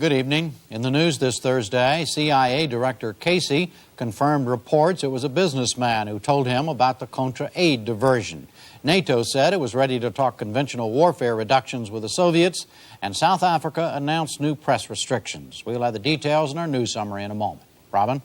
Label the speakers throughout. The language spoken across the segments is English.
Speaker 1: Good evening. In the news this Thursday, CIA Director Casey confirmed reports it was a businessman who told him about the Contra aid diversion. NATO said it was ready to talk conventional warfare reductions with the Soviets, and South Africa announced new press restrictions. We'll have the details in our news summary in a moment. Robin?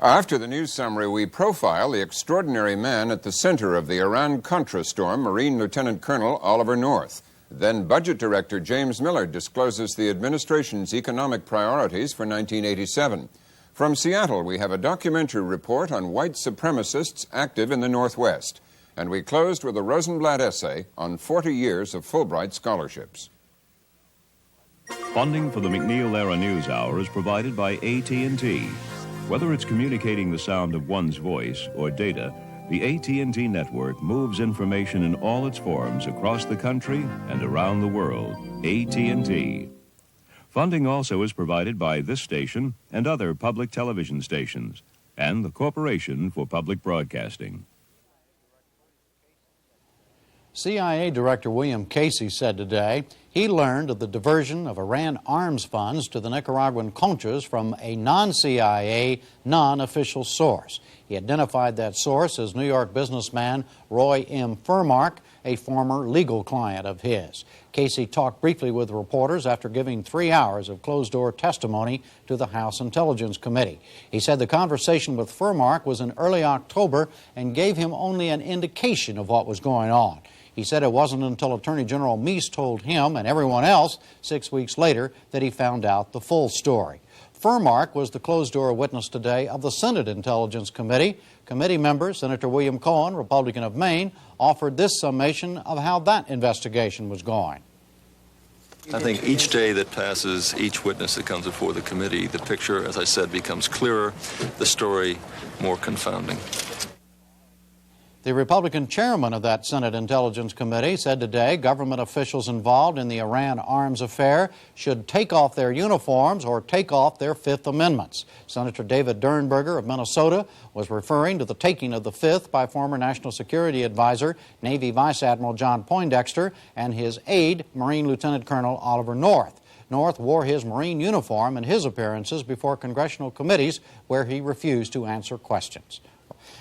Speaker 2: After the news summary, we profile the extraordinary man at the center of the Iran-Contra storm, Marine Lieutenant Colonel Oliver North. Then Budget Director James Miller discloses the administration's economic priorities for 1987. From Seattle, we have a documentary report on white supremacists active in the Northwest. And we closed with a Rosenblatt essay on 40 years of Fulbright scholarships.
Speaker 3: Funding for the MacNeil-Lehrer NewsHour is provided by AT&T. Whether it's communicating the sound of one's voice or data, the AT&T network moves information in all its forms across the country and around the world. AT&T. Funding also is provided by this station and other public television stations, and the Corporation for Public Broadcasting.
Speaker 1: CIA Director William Casey said today he learned of the diversion of Iran arms funds to the Nicaraguan Contras from a non-CIA, non-official source. He identified that source as New York businessman Roy M. Furmark, a former legal client of his. Casey talked briefly with reporters after giving 3 hours of closed-door testimony to the House Intelligence Committee. He said the conversation with Furmark was in early October and gave him only an indication of what was going on. He said it wasn't until Attorney General Meese told him and everyone else 6 weeks later that he found out the full story. Furmark was the closed-door witness today of the Senate Intelligence Committee. Committee member Senator William Cohen, Republican of Maine, offered this summation of how that investigation was going.
Speaker 4: I think each day that passes, each witness that comes before the committee, the picture, as I said, becomes clearer, the story more confounding.
Speaker 1: The Republican chairman of that Senate Intelligence Committee said today government officials involved in the Iran arms affair should take off their uniforms or take off their Fifth Amendments. Senator David Dernberger of Minnesota was referring to the taking of the Fifth by former National Security Advisor, Navy Vice Admiral John Poindexter, and his aide, Marine Lieutenant Colonel Oliver North. North wore his Marine uniform in his appearances before congressional committees where he refused to answer questions.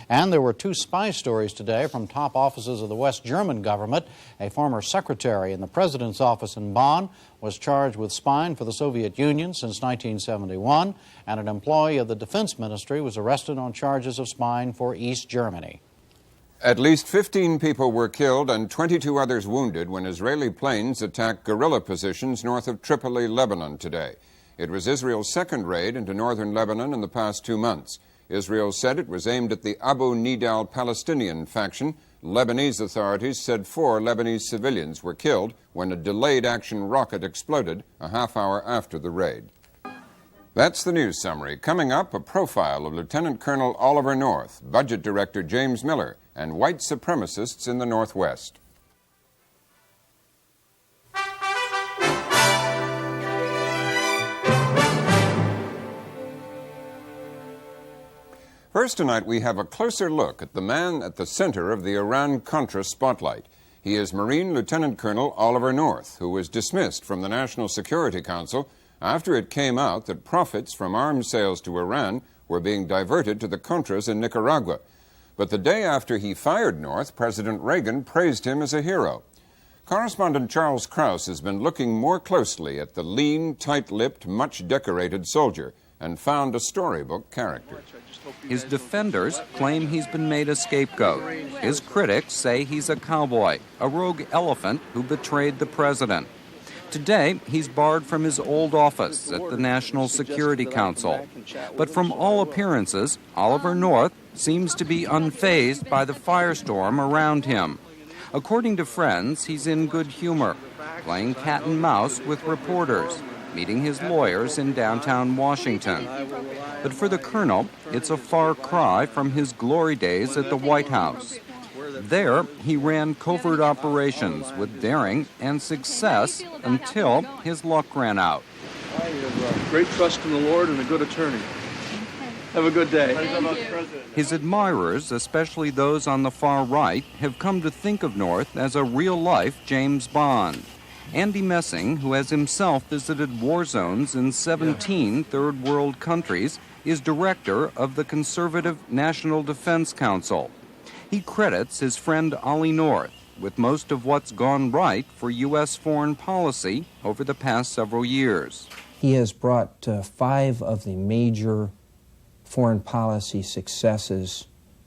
Speaker 1: And there were 2 spy stories today from top offices of the West German government. A former secretary in the president's office in Bonn was charged with spying for the Soviet Union since 1971, and an employee of the defense ministry was arrested on charges of spying for East Germany.
Speaker 2: At least 15 people were killed and 22 others wounded when Israeli planes attacked guerrilla positions north of Tripoli, Lebanon today. It was Israel's second raid into northern Lebanon in the past 2 months. Israel said it was aimed at the Abu Nidal Palestinian faction. Lebanese authorities said 4 Lebanese civilians were killed when a delayed action rocket exploded a half hour after the raid. That's the news summary. Coming up, a profile of Lieutenant Colonel Oliver North, Budget Director James Miller, and white supremacists in the Northwest. First tonight, we have a closer look at the man at the center of the Iran-Contra spotlight. He is Marine Lieutenant Colonel Oliver North, who was dismissed from the National Security Council after it came out that profits from arms sales to Iran were being diverted to the Contras in Nicaragua. But the day after he fired North, President Reagan praised him as a hero. Correspondent Charles Krause has been looking more closely at the lean, tight-lipped, much-decorated soldier and found a storybook character.
Speaker 5: His defenders claim he's been made a scapegoat. His critics say he's a cowboy, a rogue elephant who betrayed the president. Today, he's barred from his old office at the National Security Council. But from all appearances, Oliver North seems to be unfazed by the firestorm around him. According to friends, he's in good humor, playing cat and mouse with reporters, meeting his lawyers in downtown Washington. But for the colonel, it's a far cry from his glory days at the White House. There, he ran covert operations with daring and success until his luck ran out.
Speaker 6: I have great trust in the Lord and a good attorney. Have a good day.
Speaker 5: His admirers, especially those on the far right, have come to think of North as a real-life James Bond. Andy Messing, who has himself visited war zones in 17 third world countries, is director of the conservative National Defense Council. He credits his friend Ollie North with most of what's gone right for U.S. foreign policy over the past several years.
Speaker 7: He has brought 5 of the major foreign policy successes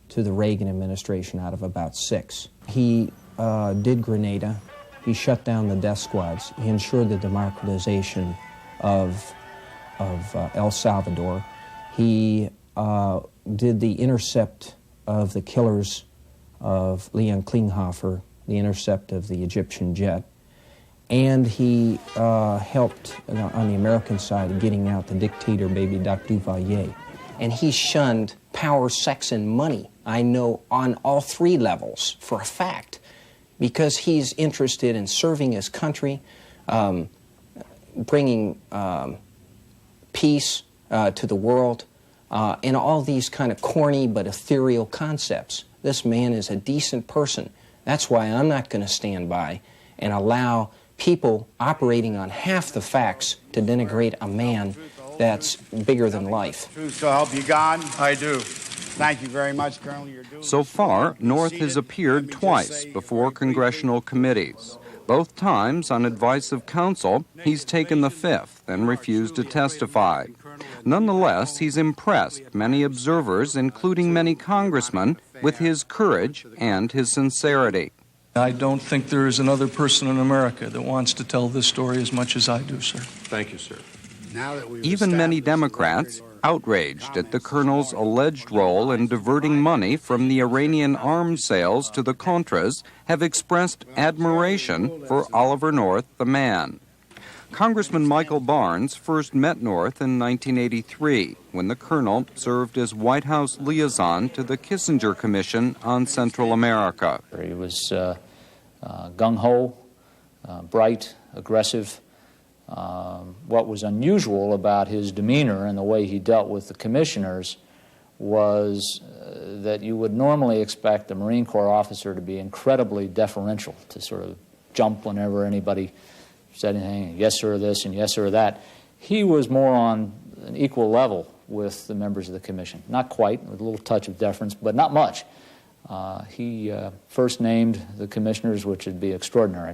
Speaker 7: to the Reagan administration out of about 6. He did Grenada. He shut down the death squads. He ensured the democratization of El Salvador. He did the intercept of the killers of Leon Klinghoffer, the intercept of the Egyptian jet. And he helped on the American side getting out the dictator baby Doc Duvalier. And he shunned power, sex, and money, I know, on all 3 levels for a fact, because he's interested in serving his country, bringing peace to the world, and all these kind of corny but ethereal concepts. This man is a decent person. That's why I'm not going to stand by and allow people operating on half the facts to denigrate a man that's bigger than life.
Speaker 8: Truth so help you God? I do. Thank you very much, Colonel.
Speaker 5: So far, North has appeared twice before congressional committees. Both times, on advice of counsel, he's taken the fifth and refused to testify. Nonetheless, he's impressed many observers, including many congressmen, with his courage and his sincerity.
Speaker 6: I don't think there is another person in America that wants to tell this story as much as I do, sir.
Speaker 9: Thank you, sir.
Speaker 5: Even many Democrats, outraged at the colonel's alleged role in diverting money from the Iranian arms sales to the Contras, have expressed admiration for Oliver North, the man. Congressman Michael Barnes first met North in 1983, when the colonel served as White House liaison to the Kissinger Commission on Central America.
Speaker 10: He was gung-ho, bright, aggressive. What was unusual about his demeanor and the way he dealt with the commissioners was that you would normally expect a Marine Corps officer to be incredibly deferential, to sort of jump whenever anybody said anything, yes sir this and yes sir that. He was more on an equal level with the members of the commission. Not quite, with a little touch of deference, but not much. He first named the commissioners, which would be extraordinary.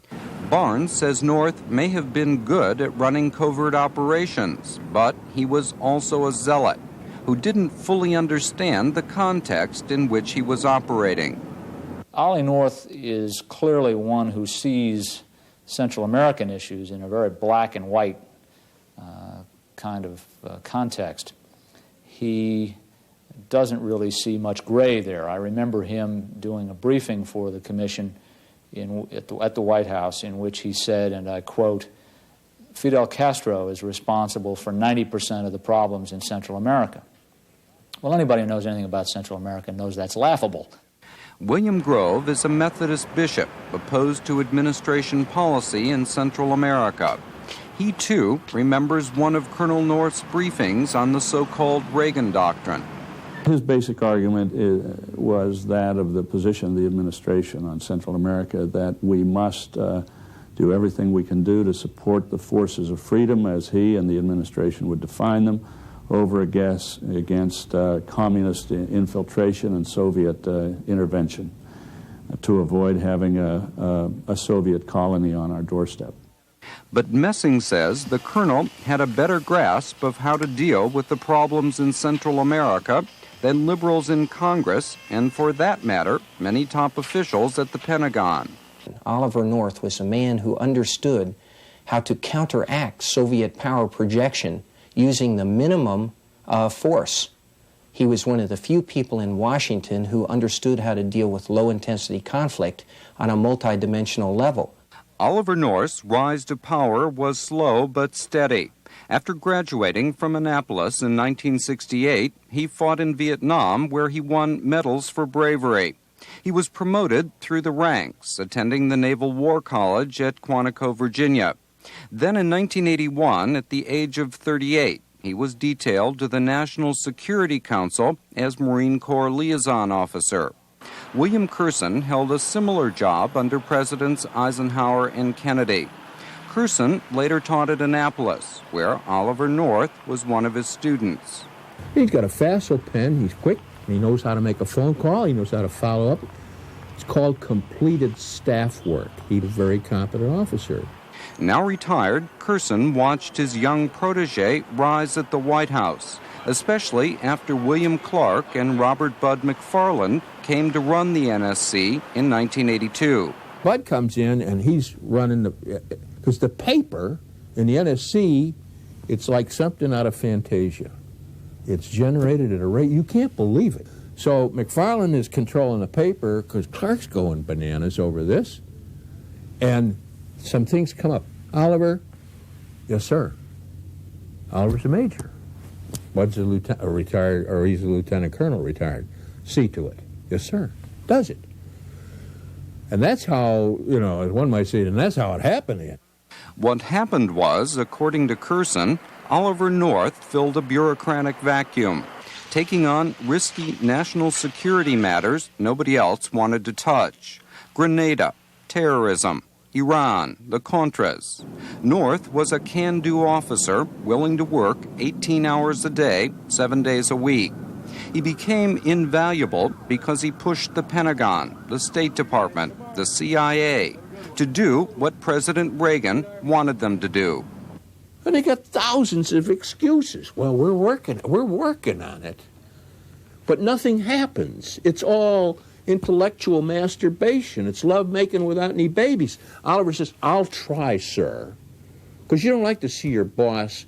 Speaker 5: Barnes says North may have been good at running covert operations, but he was also a zealot who didn't fully understand the context in which he was operating.
Speaker 10: Ollie North is clearly one who sees Central American issues in a very black and white kind of context. He doesn't really see much gray there. I remember him doing a briefing for the commission at the White House in which he said, and I quote, Fidel Castro is responsible for 90% of the problems in Central America. Well, anybody who knows anything about Central America knows that's laughable.
Speaker 5: William Grove is a Methodist bishop opposed to administration policy in Central America. He, too, remembers one of Colonel North's briefings on the so-called Reagan Doctrine.
Speaker 11: His basic argument was that of the position of the administration on Central America, that we must do everything we can do to support the forces of freedom, as he and the administration would define them, over against communist infiltration and Soviet intervention, to avoid having a Soviet colony on our doorstep.
Speaker 5: But Messing says the colonel had a better grasp of how to deal with the problems in Central America than liberals in Congress, and for that matter, many top officials at the Pentagon.
Speaker 7: Oliver North was a man who understood how to counteract Soviet power projection using the minimum force. He was one of the few people in Washington who understood how to deal with low-intensity conflict on a multidimensional level.
Speaker 5: Oliver North's rise to power was slow but steady. After graduating from Annapolis in 1968, he fought in Vietnam, where he won medals for bravery. He was promoted through the ranks, attending the Naval War College at Quantico, Virginia. Then in 1981, at the age of 38, he was detailed to the National Security Council as Marine Corps liaison officer. William Curson held a similar job under Presidents Eisenhower and Kennedy. Curson later taught at Annapolis, where Oliver North was one of his students.
Speaker 9: He's got a facile pen, he's quick, he knows how to make a phone call, he knows how to follow up. It's called completed staff work. He's a very competent officer.
Speaker 5: Now retired, Curson watched his young protege rise at the White House, especially after William Clark and Robert Bud McFarland came to run the NSC in 1982.
Speaker 9: Bud comes in and he's running because the paper in the NSC, it's like something out of Fantasia. It's generated at a rate, you can't believe it. So McFarland is controlling the paper because Clark's going bananas over this. And some things come up. Oliver, yes, sir. Oliver's a major. Bud's a lieutenant, retired, or he's a lieutenant colonel retired. See to it. Yes, sir. Does it. And that's how, as one might say, and that's how it happened.
Speaker 5: What happened was, according to Curson, Oliver North filled a bureaucratic vacuum, taking on risky national security matters nobody else wanted to touch. Grenada, terrorism, Iran, the Contras. North was a can-do officer willing to work 18 hours a day, 7 days a week. He became invaluable because he pushed the Pentagon, the State Department, the CIA to do what President Reagan wanted them to do.
Speaker 9: And they got thousands of excuses. Well, we're working on it. But nothing happens. It's all intellectual masturbation. It's love-making without any babies. Oliver says, I'll try, sir. Because you don't like to see your boss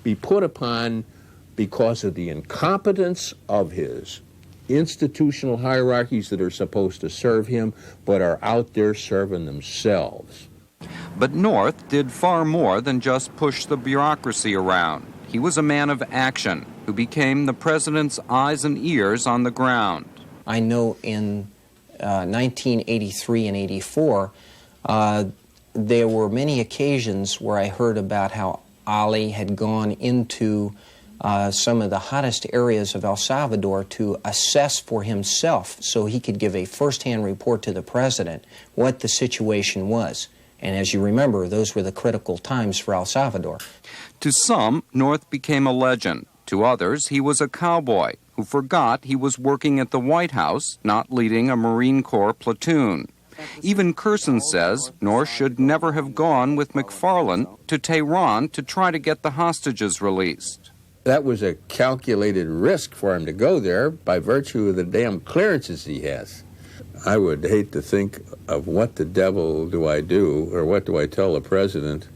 Speaker 9: be put upon because of the incompetence of his institutional hierarchies that are supposed to serve him, but are out there serving themselves.
Speaker 5: But North did far more than just push the bureaucracy around. He was a man of action who became the president's eyes and ears on the ground.
Speaker 7: I know in 1983 and 84, there were many occasions where I heard about how Ali had gone into some of the hottest areas of El Salvador to assess for himself so he could give a first-hand report to the president what the situation was. And as you remember, those were the critical times for El Salvador.
Speaker 5: To some, North became a legend. To others, he was a cowboy who forgot he was working at the White House, not leading a Marine Corps platoon. Even Curson says North should never have gone with McFarland to Tehran to try to get the hostages released.
Speaker 9: That was a calculated risk for him to go there by virtue of the damn clearances he has. I would hate to think of what the devil do I do, or what do I tell the president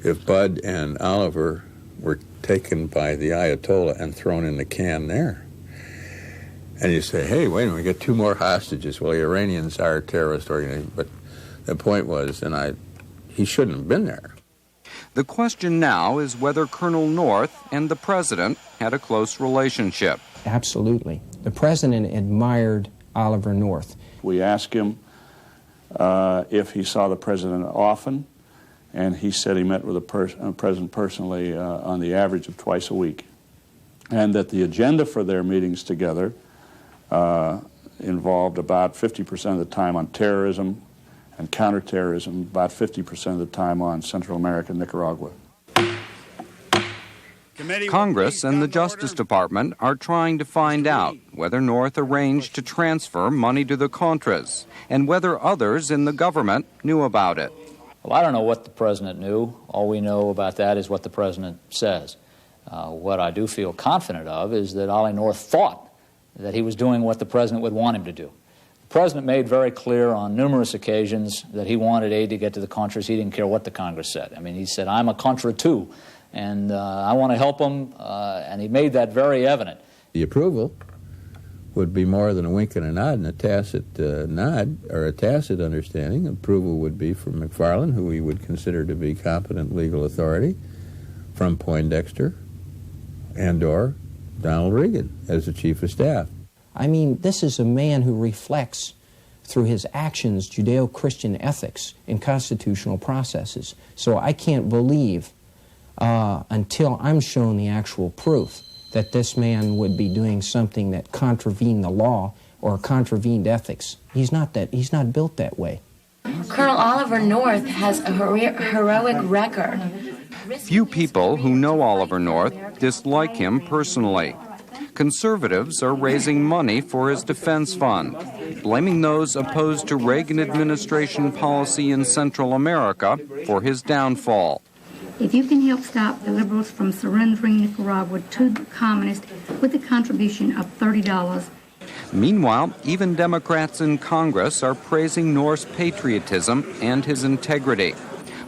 Speaker 9: if Bud and Oliver were taken by the Ayatollah and thrown in the can there. And you say, hey, wait a minute, we got 2 more hostages. Well, the Iranians are a terrorist organization. But the point was, he shouldn't have been there.
Speaker 5: The question now is whether Colonel North and the president had a close relationship.
Speaker 7: Absolutely. The president admired Oliver North.
Speaker 11: We asked him if he saw the president often, and he said he met with the president personally on the average of twice a week, and that the agenda for their meetings together involved about 50% of the time on terrorism and counterterrorism, about 50% of the time on Central America and Nicaragua.
Speaker 5: Congress and the Justice Department are trying to find out whether North arranged to transfer money to the Contras and whether others in the government knew about it.
Speaker 10: Well, I don't know what the president knew. All we know about that is what the president says. What I do feel confident of is that Ollie North thought that he was doing what the president would want him to do. The president made very clear on numerous occasions that he wanted aid to get to the Contras. He didn't care what the Congress said. I mean, he said, I'm a Contra too, and I want to help them, and he made that very evident.
Speaker 9: The approval would be more than a wink and a nod and a tacit nod, or a tacit understanding. Approval would be from McFarland, who we would consider to be competent legal authority, from Poindexter, and/or Donald Reagan as the Chief of Staff.
Speaker 7: I mean, this is a man who reflects through his actions Judeo-Christian ethics and constitutional processes. So I can't believe, until I'm shown the actual proof, that this man would be doing something that contravened the law or contravened ethics. He's not built that way.
Speaker 12: Colonel Oliver North has a heroic record.
Speaker 5: Few people who know Oliver North dislike him personally. Conservatives are raising money for his defense fund, blaming those opposed to Reagan administration policy in Central America for his downfall.
Speaker 13: If you can help stop the liberals from surrendering Nicaragua to the communists with a contribution of $30.
Speaker 5: Meanwhile, even Democrats in Congress are praising North's patriotism and his integrity.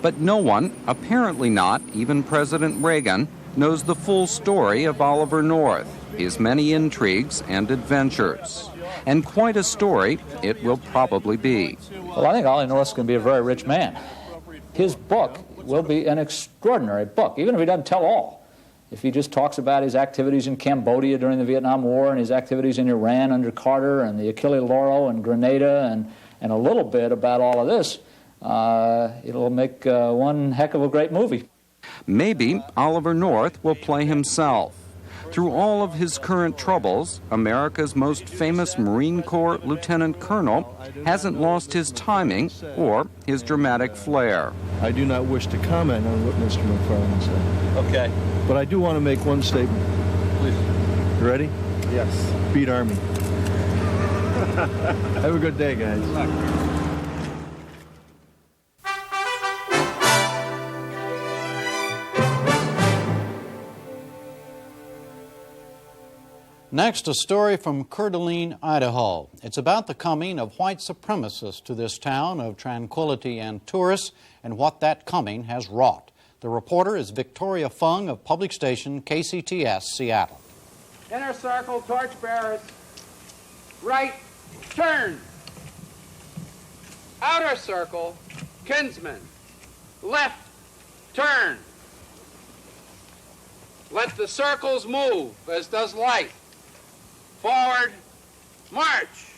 Speaker 5: But no one, apparently not even President Reagan, knows the full story of Oliver North, his many intrigues and adventures. And quite a story it will probably be.
Speaker 10: Well, I think Ollie North's going to be a very rich man. His book will be an extraordinary book, even if he doesn't tell all. If he just talks about his activities in Cambodia during the Vietnam War and his activities in Iran under Carter and the Achille Lauro and Grenada and a little bit about all of this, it'll make one heck of a great movie.
Speaker 5: Maybe Oliver North will play himself. Through all of his current troubles, America's most famous Marine Corps lieutenant colonel hasn't lost his timing or his dramatic flair.
Speaker 14: I do not wish to comment on what Mr. McFarland said.
Speaker 10: Okay.
Speaker 14: But I do want to make one statement.
Speaker 10: Please.
Speaker 14: You ready?
Speaker 10: Yes.
Speaker 14: Beat Army. Have a good day, guys.
Speaker 1: Next, a story from Coeur d'Alene, Idaho. It's about the coming of white supremacists to this town of tranquility and tourists and what that coming has wrought. The reporter is Victoria Fung of public station KCTS, Seattle.
Speaker 15: Inner circle, torchbearers. Right, turn. Outer circle, kinsmen. Left, turn. Let the circles move, as does light. Forward, march.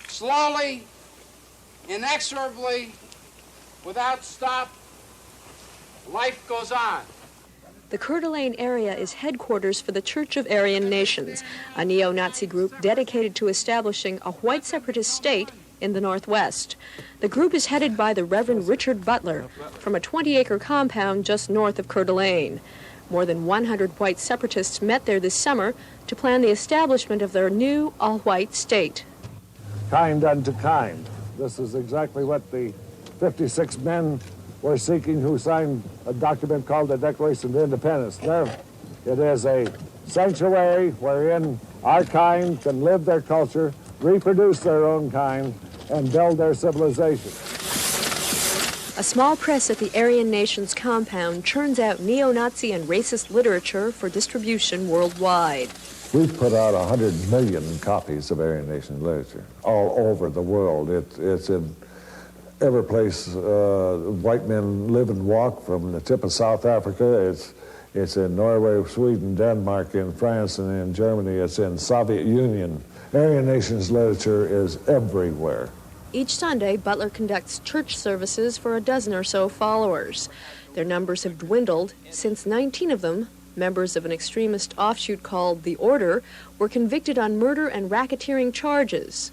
Speaker 15: Slowly, inexorably, without stop, life goes on.
Speaker 16: The Coeur d'Alene area is headquarters for the Church of Aryan Nations, a neo-Nazi group dedicated to establishing a white separatist state in the Northwest. The group is headed by the Reverend Richard Butler from a 20-acre compound just north of Coeur d'Alene. More than 100 white separatists met there this summer to plan the establishment of their new all-white state.
Speaker 17: Kind unto kind. This is exactly what the 56 men were seeking who signed a document called the Declaration of Independence. There, it is a sanctuary wherein our kind can live their culture, reproduce their own kind, and build their civilization.
Speaker 16: A small press at the Aryan Nations compound churns out neo-Nazi and racist literature for distribution worldwide.
Speaker 17: We've put out 100 million copies of Aryan Nations literature all over the world. It's in every place white men live and walk, from the tip of South Africa. It's in Norway, Sweden, Denmark, in France, and in Germany. It's in Soviet Union. Aryan Nations literature is everywhere.
Speaker 16: Each Sunday, Butler conducts church services for a dozen or so followers. Their numbers have dwindled since 19 of them, members of an extremist offshoot called The Order, were convicted on murder and racketeering charges.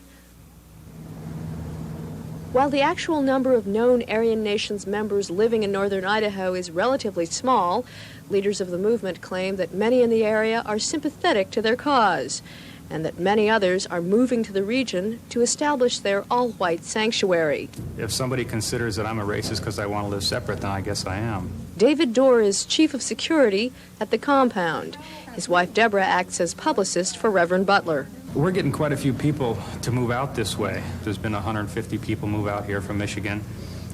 Speaker 16: While the actual number of known Aryan Nations members living in northern Idaho is relatively small, leaders of the movement claim that many in the area are sympathetic to their cause, and that many others are moving to the region to establish their all-white sanctuary.
Speaker 18: If somebody considers that I'm a racist because I want to live separate, then I guess I am.
Speaker 16: David Dorr is chief of security at the compound. His wife Deborah acts as publicist for Reverend Butler.
Speaker 18: We're getting quite a few people to move out this way. There's been 150 people move out here from Michigan.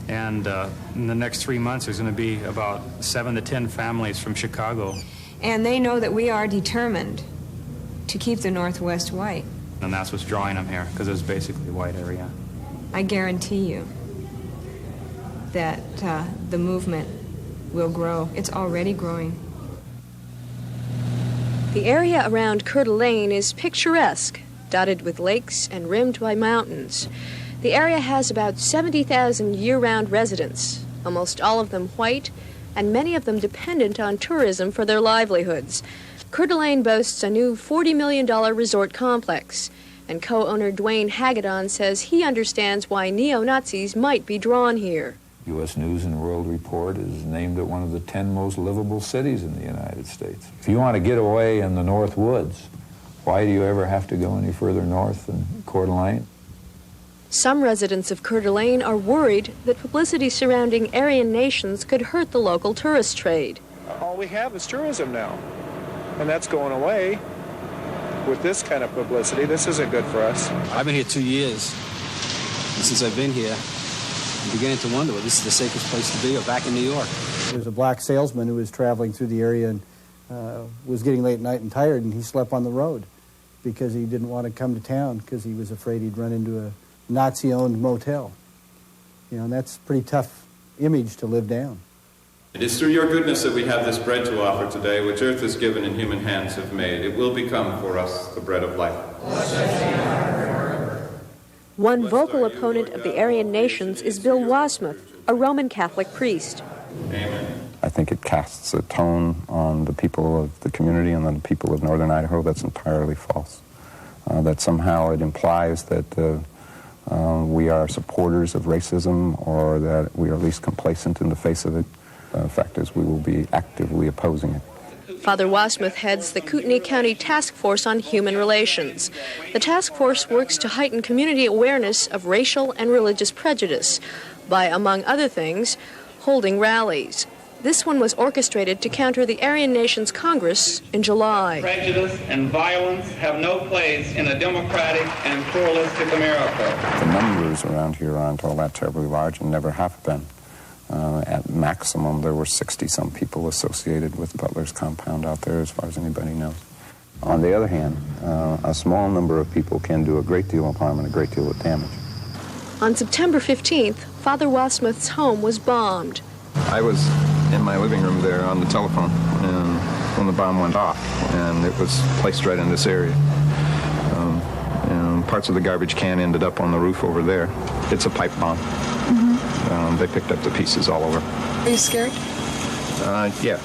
Speaker 18: And in the next 3 months, there's going to be about 7 to 10 families from Chicago.
Speaker 19: And they know that we are determined to keep the Northwest white.
Speaker 18: And that's what's drawing them here, because it's basically a white area.
Speaker 19: I guarantee you that the movement will grow. It's already growing.
Speaker 16: The area around Coeur d'Alene is picturesque, dotted with lakes and rimmed by mountains. The area has about 70,000 year-round residents, almost all of them white, and many of them dependent on tourism for their livelihoods. Coeur d'Alene boasts a new $40 million resort complex, And co-owner Dwayne Hagedorn says he understands why neo-Nazis might be drawn here.
Speaker 20: U.S. News and World Report is named it one of the 10 most livable cities in the United States. If you want to get away in the North Woods, why do you ever have to go any further north than Coeur d'Alene?
Speaker 16: Some residents of Coeur d'Alene are worried that publicity surrounding Aryan nations could hurt the local tourist trade.
Speaker 14: All we have is tourism now, and that's going away with this kind of publicity. This isn't good for us.
Speaker 21: I've been here 2 years, and since I've been here, I'm beginning to wonder whether this is the safest place to be or back in New York.
Speaker 22: There was a black salesman who was traveling through the area and was getting late at night and tired, and he slept on the road because he didn't want to come to town because he was afraid he'd run into a Nazi-owned motel. You know, and that's a pretty tough image to live down.
Speaker 23: It is through your goodness that we have this bread to offer today, which earth has given and human hands have made. It will become for us the bread of life.
Speaker 16: One vocal opponent of the Aryan nations is Bill Wasmuth, a Roman Catholic priest.
Speaker 23: Amen.
Speaker 24: I think it casts a tone on the people of the community and on the people of northern Idaho that's entirely false. That somehow it implies that we are supporters of racism or that we are at least complacent in the face of it. The fact is we will be actively opposing it.
Speaker 16: Father Wasmuth heads the Kootenai County Task Force on Human Relations. The task force works to heighten community awareness of racial and religious prejudice by, among other things, holding rallies. This one was orchestrated to counter the Aryan Nations Congress in July.
Speaker 15: Prejudice and violence have no place in a democratic and pluralistic America.
Speaker 24: The numbers around here aren't all that terribly large and never have been. At maximum, there were 60-some people associated with Butler's compound out there, as far as anybody knows. On the other hand, a small number of people can do a great deal of harm and a great deal of damage.
Speaker 16: On September 15th, Father Wasmuth's home was bombed.
Speaker 24: I was in my living room there on the telephone when the bomb went off, and it was placed right in this area. And parts of the garbage can ended up on the roof over there. It's a pipe bomb. They picked up the pieces all over.
Speaker 25: Are you scared?
Speaker 24: Yeah,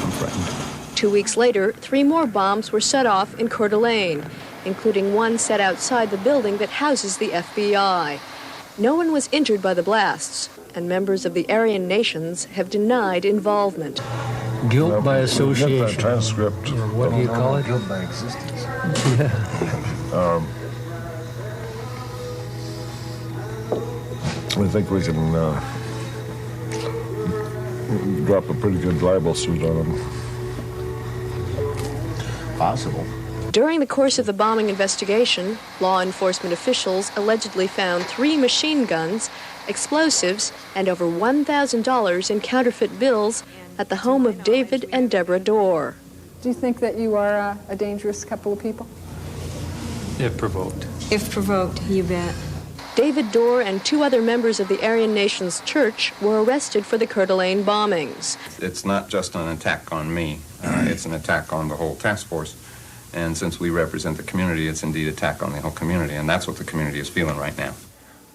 Speaker 24: I'm frightened.
Speaker 16: 2 weeks later, 3 more bombs were set off in Coeur d'Alene, including one set outside the building that houses the FBI. No one was injured by the blasts, and members of the Aryan nations have denied involvement.
Speaker 26: Guilt by association.
Speaker 17: Get that transcript.
Speaker 26: What do you call it?
Speaker 17: Guilt by existence.
Speaker 26: Yeah.
Speaker 17: I think we can drop a pretty good libel suit on them.
Speaker 24: Possible.
Speaker 16: During the course of the bombing investigation, law enforcement officials allegedly found 3 machine guns, explosives, and over $1,000 in counterfeit bills at the home of David and Deborah Dorr.
Speaker 25: Do you think that you are a dangerous couple of people?
Speaker 18: If provoked.
Speaker 19: If provoked, you bet.
Speaker 16: David Dorr and 2 other members of the Aryan Nations Church were arrested for the Coeur d'Alene bombings.
Speaker 24: It's not just an attack on me. It's an attack on the whole task force. And since we represent the community, it's indeed an attack on the whole community, and that's what the community is feeling right now.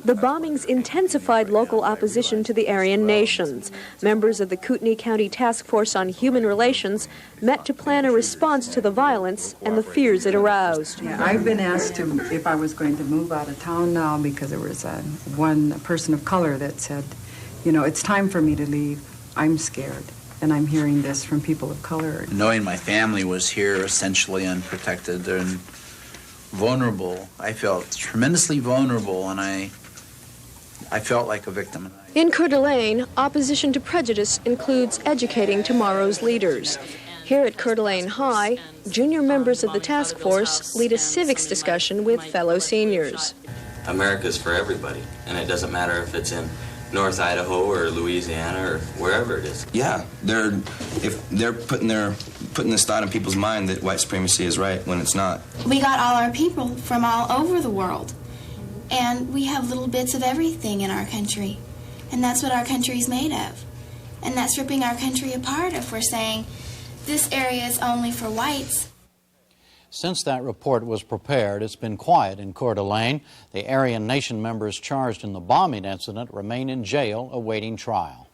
Speaker 16: The bombings intensified local opposition to the Aryan nations. Members of the Kootenai County Task Force on Human Relations met to plan a response to the violence and the fears it aroused.
Speaker 27: Yeah, I've been asked if I was going to move out of town now because there was one person of color that said, you know, it's time for me to leave. I'm scared. And I'm hearing this from people of color.
Speaker 28: Knowing my family was here essentially unprotected and vulnerable, I felt tremendously vulnerable, and I felt like a victim.
Speaker 16: In Coeur d'Alene, opposition to prejudice includes educating tomorrow's leaders. Here at Coeur d'Alene High, junior members of the task force lead a civics discussion with fellow seniors.
Speaker 29: America's for everybody, and it doesn't matter if it's in North Idaho or Louisiana or wherever it is.
Speaker 30: Yeah, if they're putting this thought in people's mind that white supremacy is right when it's not.
Speaker 12: We got all our people from all over the world, and we have little bits of everything in our country, and that's what our country's made of. And that's ripping our country apart if we're saying this area is only for whites.
Speaker 1: Since that report was prepared, it's been quiet in Coeur d'Alene. The Aryan Nation members charged in the bombing incident remain in jail awaiting trial.